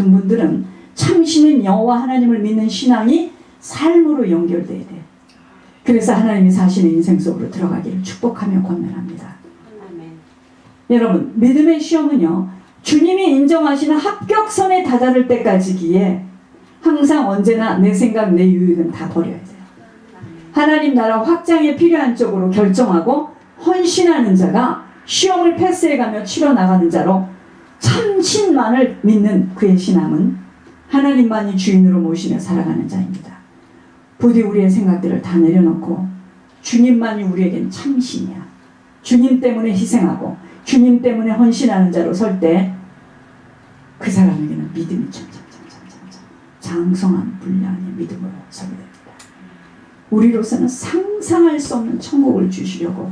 분들은 참신인 여호와 하나님을 믿는 신앙이 삶으로 연결돼야 돼. 그래서 하나님이 사시는 인생 속으로 들어가기를 축복하며 권면합니다. 아멘. 여러분, 믿음의 시험은요, 주님이 인정하시는 합격선에 다다를 때까지기에 항상 언제나 내 생각, 내 유익은 다 버려야 돼요. 하나님 나라 확장에 필요한 쪽으로 결정하고 헌신하는 자가 시험을 패스해가며 치러나가는 자로 참신만을 믿는 그의 신앙은 하나님만이 주인으로 모시며 살아가는 자입니다. 부디 우리의 생각들을 다 내려놓고 주님만이 우리에겐 참신이야. 주님 때문에 희생하고 주님 때문에 헌신하는 자로 설 때 그 사람에게는 믿음이 장성한 분량의 믿음으로 서게 됩니다. 우리로서는 상상할 수 없는 천국을 주시려고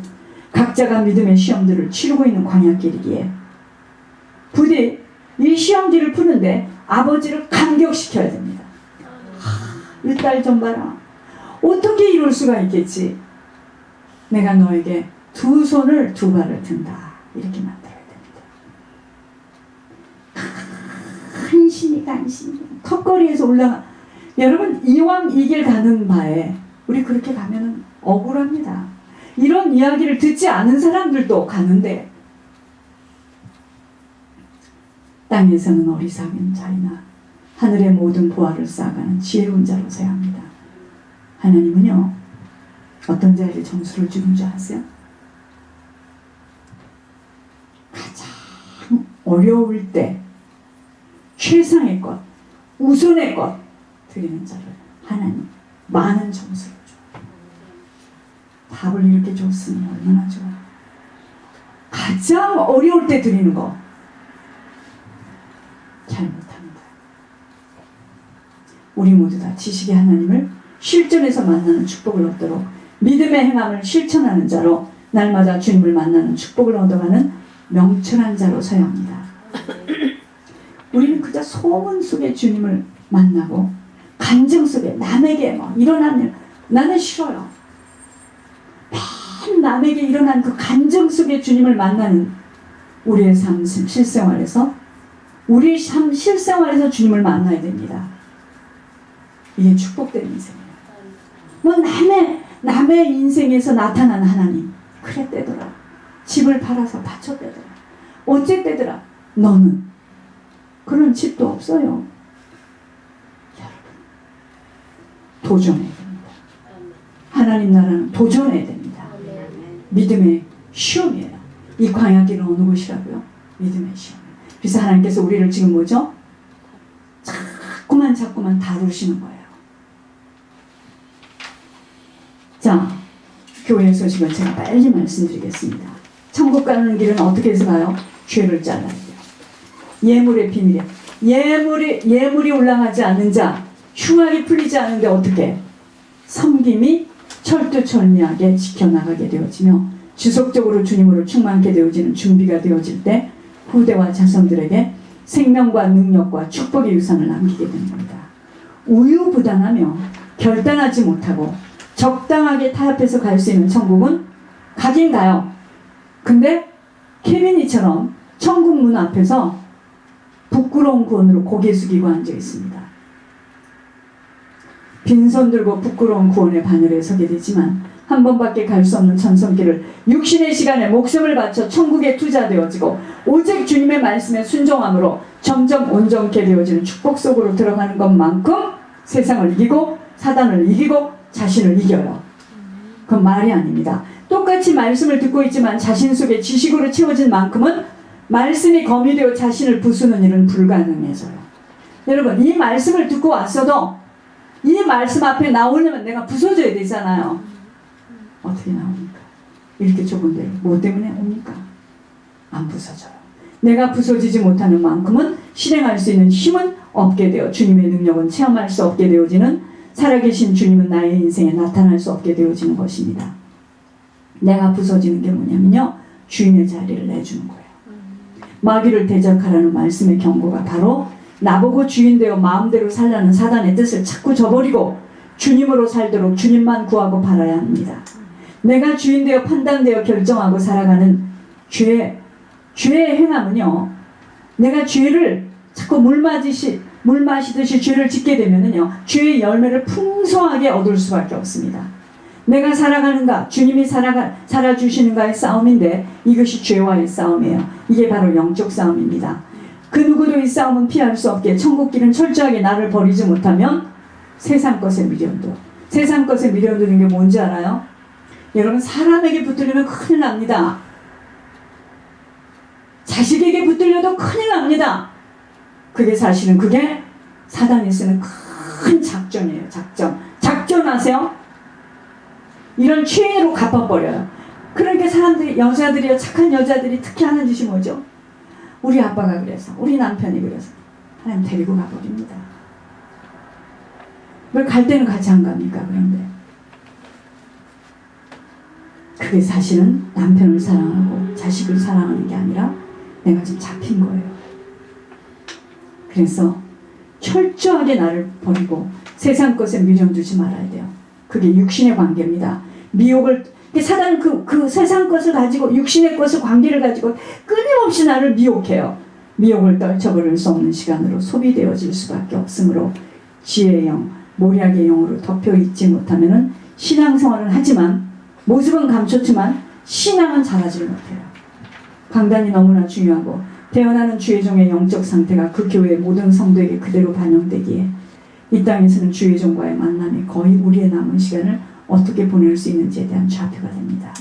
각자가 믿음의 시험들을 치르고 있는 광야길이기에 부디 이 시험들을 푸는데 아버지를 감격시켜야 됩니다. 이 딸 좀 봐라. 어떻게 이럴 수가 있겠지? 내가 너에게 두 손을 두 발을 든다. 이렇게 만들어야 됩니다. 간신히 턱걸이에서 올라가. 여러분, 이왕 이 길 가는 바에 우리 그렇게 가면 억울합니다. 이런 이야기를 듣지 않은 사람들도 가는데 땅에서는 어리석은 자이나 하늘의 모든 보화를 쌓아가는 지혜로운 자로 서야 합니다. 하나님은요, 어떤 자에게 점수를 주는 줄 아세요? 가장 어려울 때 최상의 것, 우선의 것 드리는 자를 하나님 많은 점수를 줘요. 밥을 이렇게 줬으니 얼마나 좋아. 가장 어려울 때 드리는 거 잘 못합니다. 우리 모두 다 지식의 하나님을 실전에서 만나는 축복을 얻도록 믿음의 행함을 실천하는 자로 날마다 주님을 만나는 축복을 얻어가는 명철한 자로 서야 합니다. 우리는 그저 소문 속에 주님을 만나고 감정 속에 남에게 일어난 일, 나는 싫어요. 맨 남에게 일어난 그 감정 속에 주님을 만나는 우리의 삶 실생활에서 우리 삶 실생활에서 주님을 만나야 됩니다. 이게 축복된 인생이에요. 뭐 남의 인생에서 나타난 하나님, 그래 떼더라. 집을 팔아서 바쳐떼더라. 어째 떼더라. 너는 그런 집도 없어요. 여러분, 도전해야 됩니다. 하나님 나라는 도전해야 됩니다. 믿음의 시험이에요. 이 광야길은 어느 곳이라고요? 믿음의 시험. 그래서 하나님께서 우리를 지금 뭐죠? 자꾸만 다루시는 거예요. 자, 교회의 소식은 제가 빨리 말씀드리겠습니다. 천국 가는 길은 어떻게 해서 가요? 죄를 잘라야 돼요. 예물의 비밀이에요. 예물이 올라가지 않는 자, 흉악이 풀리지 않는데 어떻게? 섬김이 철두철미하게 지켜나가게 되어지며 지속적으로 주님으로 충만케 되어지는 준비가 되어질 때 후대와 자손들에게 생명과 능력과 축복의 유산을 남기게 됩니다. 우유부단하며 결단하지 못하고 적당하게 타협해서 갈 수 있는 천국은 가긴 가요. 근데 케빈이처럼 천국 문 앞에서 부끄러운 구원으로 고개 숙이고 앉아 있습니다. 빈손 들고 부끄러운 구원의 바늘에 서게 되지만 한 번밖에 갈 수 없는 전성길을 육신의 시간에 목숨을 바쳐 천국에 투자되어지고 오직 주님의 말씀에 순종함으로 점점 온전케 되어지는 축복 속으로 들어가는 것만큼 세상을 이기고 사단을 이기고 자신을 이겨요. 그건 말이 아닙니다. 똑같이 말씀을 듣고 있지만 자신 속에 지식으로 채워진 만큼은 말씀이 검이 되어 자신을 부수는 일은 불가능해져요. 여러분, 이 말씀을 듣고 왔어도 이 말씀 앞에 나오려면 내가 부서져야 되잖아요. 어떻게 나옵니까? 이렇게 좁은 데로 뭐 때문에 옵니까? 안 부서져요. 내가 부서지지 못하는 만큼은 실행할 수 있는 힘은 없게 되어 주님의 능력은 체험할 수 없게 되어지는 살아계신 주님은 나의 인생에 나타날 수 없게 되어지는 것입니다. 내가 부서지는 게 뭐냐면요, 주인의 자리를 내주는 거예요. 마귀를 대적하라는 말씀의 경고가 바로 나보고 주인 되어 마음대로 살라는 사단의 뜻을 자꾸 저버리고 주님으로 살도록 주님만 구하고 바라야 합니다. 내가 주인 되어 판단되어 결정하고 살아가는 죄의 행함은요, 내가 죄를 자꾸 물 마시듯이 죄를 짓게 되면은요, 죄의 열매를 풍성하게 얻을 수밖에 없습니다. 내가 살아가는가, 주님이 살아주시는가의 싸움인데 이것이 죄와의 싸움이에요. 이게 바로 영적 싸움입니다. 그 누구도 이 싸움은 피할 수 없게 천국길은 철저하게 나를 버리지 못하면 세상 것에 미련도. 세상 것에 미련드는 게 뭔지 알아요? 여러분, 사람에게 붙들리면 큰일 납니다. 자식에게 붙들려도 큰일 납니다. 그게 사실은 그게 사단이 쓰는 큰 작전이에요. 작전 아세요? 이런 죄로 갚아버려요. 그러니까 사람들이, 여자들이요, 착한 여자들이 특히 하는 짓이 뭐죠? 우리 아빠가 그래서, 우리 남편이 그래서 하나님 데리고 가버립니다. 왜 갈 때는 같이 안 갑니까? 그런데 그게 사실은 남편을 사랑하고 자식을 사랑하는 게 아니라 내가 지금 잡힌 거예요. 그래서 철저하게 나를 버리고 세상 것에 미련 두지 말아야 돼요. 그게 육신의 관계입니다. 미혹을, 사단은 그 세상 것을 가지고, 육신의 것을, 관계를 가지고 끊임없이 나를 미혹해요. 미혹을 떨쳐버릴 수 없는 시간으로 소비되어질 수밖에 없으므로 지혜의 영, 모략의 영으로 덮여 있지 못하면은 신앙생활은 하지만, 모습은 감췄지만 신앙은 잘하지 못해요. 강단이 너무나 중요하고, 태어나는 주의 종의 영적 상태가 그 교회의 모든 성도에게 그대로 반영되기에 이 땅에서는 주의 종과의 만남이 거의 우리의 남은 시간을 어떻게 보낼 수 있는지에 대한 좌표가 됩니다.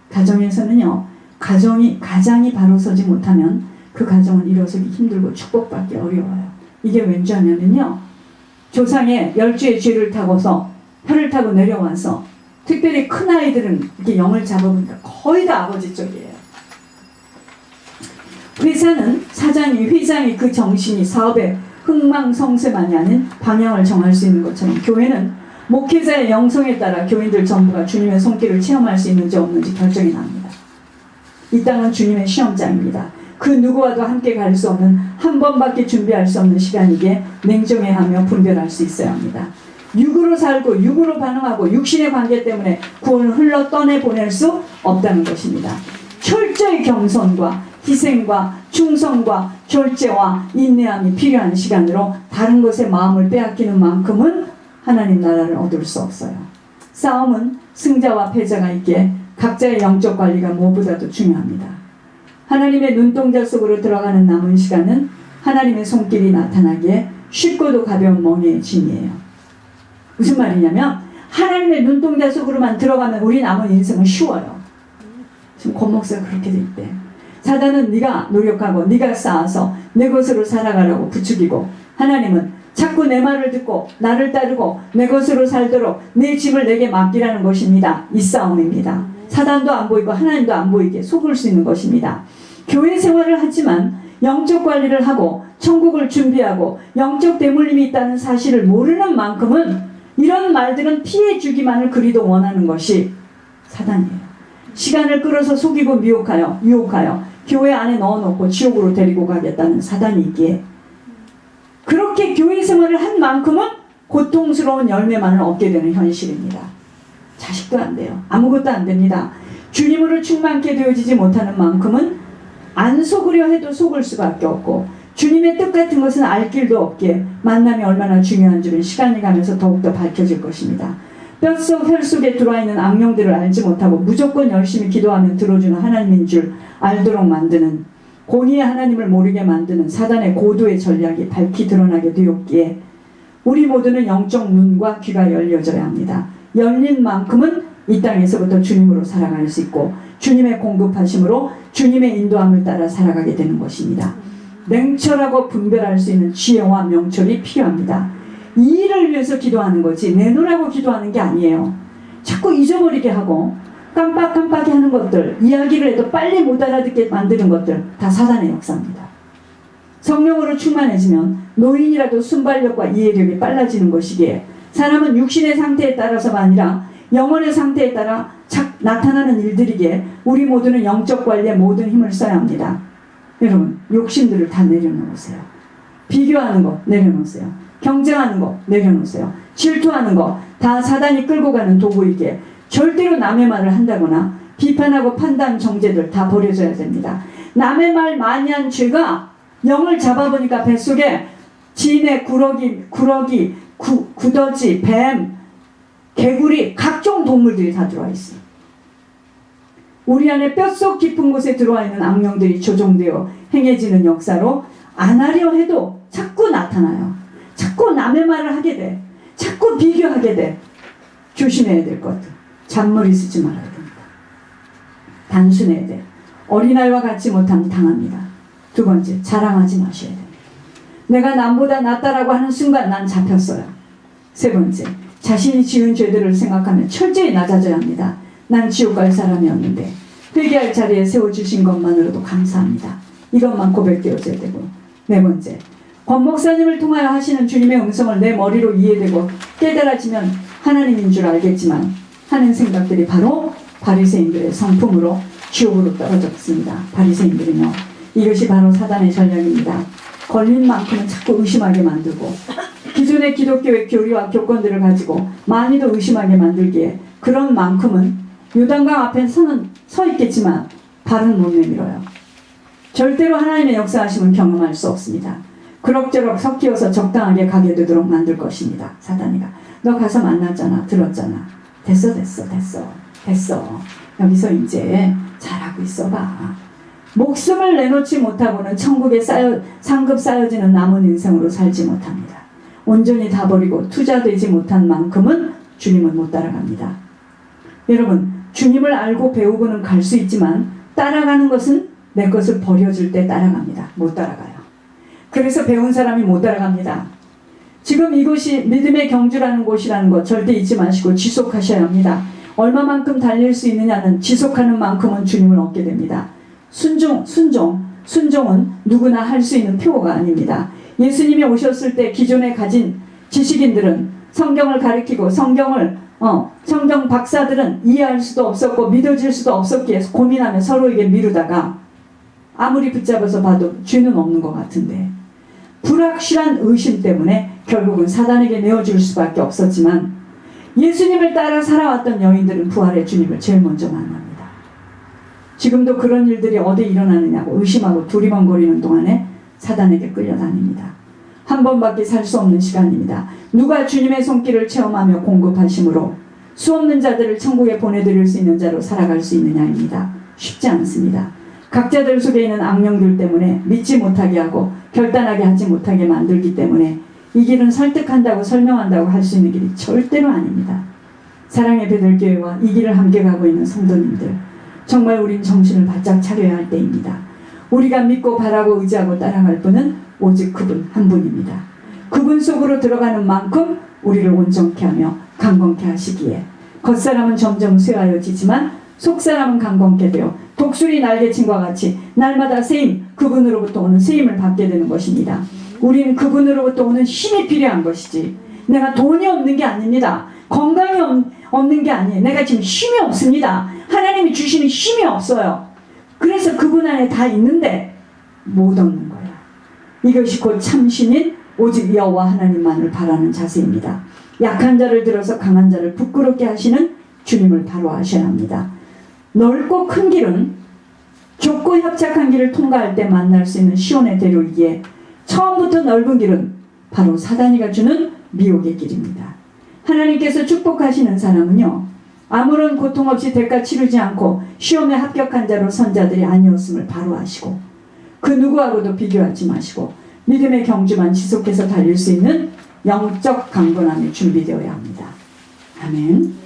가정에서는요, 가장이 바로 서지 못하면 그 가정은 일어서기 힘들고 축복받기 어려워요. 이게 왠지 아냐면요, 조상의 열주의 죄를 타고서 혀를 타고 내려와서, 특별히 큰 아이들은 이렇게 영을 잡아보니까 거의 다 아버지 쪽이에요. 회장이 그 정신이 사업에 흥망성쇠만이 아닌 방향을 정할 수 있는 것처럼, 교회는 목회자의 영성에 따라 교인들 전부가 주님의 손길을 체험할 수 있는지 없는지 결정이 납니다. 이 땅은 주님의 시험장입니다. 그 누구와도 함께 갈 수 없는, 한 번밖에 준비할 수 없는 시간이기에 냉정해하며 분별할 수 있어야 합니다. 육으로 살고 육으로 반응하고 육신의 관계 때문에 구원을 흘러 떠내보낼 수 없다는 것입니다. 철저히 겸손과 희생과 충성과 절제와 인내함이 필요한 시간으로 다른 것에 마음을 빼앗기는 만큼은 하나님 나라를 얻을 수 없어요. 싸움은 승자와 패자가 있기에 각자의 영적 관리가 무엇보다도 중요합니다. 하나님의 눈동자 속으로 들어가는 남은 시간은 하나님의 손길이 나타나기에 쉽고도 가벼운 멍에의 짐이에요. 무슨 말이냐면, 하나님의 눈동자 속으로만 들어가면 우리 남은 인생은 쉬워요. 지금 권 목사가 그렇게 돼 있대. 사단은 네가 노력하고 네가 쌓아서 내 것으로 살아가라고 부추기고, 하나님은 자꾸 내 말을 듣고 나를 따르고 내 것으로 살도록 내 집을 내게 맡기라는 것입니다. 이 싸움입니다. 사단도 안 보이고 하나님도 안 보이게 속을 수 있는 것입니다. 교회 생활을 하지만 영적 관리를 하고 천국을 준비하고 영적 대물림이 있다는 사실을 모르는 만큼은 이런 말들은 피해주기만을 그리도 원하는 것이 사단이에요. 시간을 끌어서 속이고 유혹하여 교회 안에 넣어놓고 지옥으로 데리고 가겠다는 사단이 있기에, 그렇게 교회 생활을 한 만큼은 고통스러운 열매만을 얻게 되는 현실입니다. 자식도 안 돼요. 아무것도 안 됩니다. 주님으로 충만케 되어지지 못하는 만큼은 안 속으려 해도 속을 수밖에 없고, 주님의 뜻 같은 것은 알 길도 없기에 만남이 얼마나 중요한 줄은 시간이 가면서 더욱더 밝혀질 것입니다. 뼛속 혈 속에 들어와 있는 악령들을 알지 못하고 무조건 열심히 기도하면 들어주는 하나님인 줄 알도록 만드는, 공의의 하나님을 모르게 만드는 사단의 고도의 전략이 밝히 드러나게 되었기에 우리 모두는 영적 눈과 귀가 열려져야 합니다. 열린 만큼은 이 땅에서부터 주님으로 살아갈 수 있고 주님의 공급하심으로 주님의 인도함을 따라 살아가게 되는 것입니다. 냉철하고 분별할 수 있는 지혜와 명철이 필요합니다. 이 일을 위해서 기도하는 거지 내놓으라고 기도하는 게 아니에요. 자꾸 잊어버리게 하고 깜빡깜빡이 하는 것들, 이야기를 해도 빨리 못 알아듣게 만드는 것들 다 사단의 역사입니다. 성령으로 충만해지면 노인이라도 순발력과 이해력이 빨라지는 것이기에 사람은 육신의 상태에 따라서가 아니라 영혼의 상태에 따라 나타나는 일들이기에 우리 모두는 영적 관리에 모든 힘을 써야 합니다. 여러분, 욕심들을 다 내려놓으세요. 비교하는 거 내려놓으세요. 경쟁하는 거 내려놓으세요. 질투하는 거 다 사단이 끌고 가는 도구이기에 절대로 남의 말을 한다거나 비판하고 판단 정죄들 다 버려져야 됩니다. 남의 말 많이 한 죄가 영을 잡아보니까 뱃속에 진해, 구더지, 뱀, 개구리, 각종 동물들이 다 들어와 있어요. 우리 안에 뼛속 깊은 곳에 들어와 있는 악령들이 조종되어 행해지는 역사로 안 하려 해도 자꾸 나타나요. 자꾸 남의 말을 하게 돼. 자꾸 비교하게 돼. 조심해야 될 것. 잔머리 쓰지 말아야 됩니다. 단순해야 돼. 어린아이와 같지 못하면 당합니다. 두 번째, 자랑하지 마셔야 됩니다. 내가 남보다 낫다라고 하는 순간 난 잡혔어요. 세 번째, 자신이 지은 죄들을 생각하면 철저히 낮아져야 합니다. 난 지옥 갈 사람이었는데 회개할 자리에 세워주신 것만으로도 감사합니다. 이것만 고백되어져야 되고. 네 번째, 권 목사님을 통하여 하시는 주님의 음성을 내 머리로 이해되고 깨달아지면 하나님인 줄 알겠지만 하는 생각들이 바로 바리새인들의 성품으로 지옥으로 떨어졌습니다. 바리새인들은요, 이것이 바로 사단의 전략입니다. 걸린 만큼은 자꾸 의심하게 만들고 기존의 기독교의 교리와 교권들을 가지고 많이도 의심하게 만들기에 그런 만큼은 요단강 앞에 서 있겠지만 발은 못 내밀어요. 절대로 하나님의 역사하심을 경험할 수 없습니다. 그럭저럭 섞여서 적당하게 가게 되도록 만들 것입니다. 사단이가. 너 가서 만났잖아. 들었잖아. 됐어. 여기서 이제 잘하고 있어봐. 목숨을 내놓지 못하고는 천국에 상급 쌓여지는 남은 인생으로 살지 못합니다. 온전히 다 버리고 투자되지 못한 만큼은 주님은 못 따라갑니다. 여러분, 주님을 알고 배우고는 갈 수 있지만 따라가는 것은 내 것을 버려줄 때 따라갑니다. 못 따라가요. 그래서 배운 사람이 못 따라갑니다. 지금 이곳이 믿음의 경주라는 곳이라는 것 절대 잊지 마시고 지속하셔야 합니다. 얼마만큼 달릴 수 있느냐는 지속하는 만큼은 주님을 얻게 됩니다. 순종은 누구나 할 수 있는 표어가 아닙니다. 예수님이 오셨을 때 기존에 가진 지식인들은 성경을 가리키고 성경 박사들은 이해할 수도 없었고 믿어질 수도 없었기에 고민하며 서로에게 미루다가 아무리 붙잡아서 봐도 죄는 없는 것 같은데 불확실한 의심 때문에 결국은 사단에게 내어줄 수밖에 없었지만 예수님을 따라 살아왔던 여인들은 부활의 주님을 제일 먼저 만납니다. 지금도 그런 일들이 어디 일어나느냐고 의심하고 두리번거리는 동안에 사단에게 끌려다닙니다. 한 번밖에 살 수 없는 시간입니다. 누가 주님의 손길을 체험하며 공급하심으로 수없는 자들을 천국에 보내드릴 수 있는 자로 살아갈 수 있느냐입니다. 쉽지 않습니다. 각자들 속에 있는 악령들 때문에 믿지 못하게 하고 결단하게 하지 못하게 만들기 때문에 이 길은 설득한다고 설명한다고 할 수 있는 길이 절대로 아닙니다. 사랑의 베들교회와 이 길을 함께 가고 있는 성도님들, 정말 우린 정신을 바짝 차려야 할 때입니다. 우리가 믿고 바라고 의지하고 따라갈 분은 오직 그분 한 분입니다. 그분 속으로 들어가는 만큼 우리를 온전케 하며 강건케 하시기에 겉사람은 점점 쇠하여지지만 속사람은 강건케 되어 독수리 날개침과 같이 날마다 세임, 그분으로부터 오는 세임을 받게 되는 것입니다. 우리는 그분으로부터 오는 힘이 필요한 것이지 내가 돈이 없는 게 아닙니다. 건강이 없는 게 아니에요. 내가 지금 힘이 없습니다. 하나님이 주시는 힘이 없어요. 그래서 그분 안에 다 있는데 못 얻는 거야. 이것이 곧 참신인 오직 여호와 하나님만을 바라는 자세입니다. 약한 자를 들어서 강한 자를 부끄럽게 하시는 주님을 바로 아셔야 합니다. 넓고 큰 길은 좁고 협착한 길을 통과할 때 만날 수 있는 시온의 대로이기에 처음부터 넓은 길은 바로 사단이가 주는 미혹의 길입니다. 하나님께서 축복하시는 사람은요, 아무런 고통 없이 대가 치르지 않고 시험에 합격한 자로 선 자들이 아니었음을 바로 아시고 그 누구하고도 비교하지 마시고 믿음의 경주만 지속해서 달릴 수 있는 영적 강건함이 준비되어야 합니다. 아멘.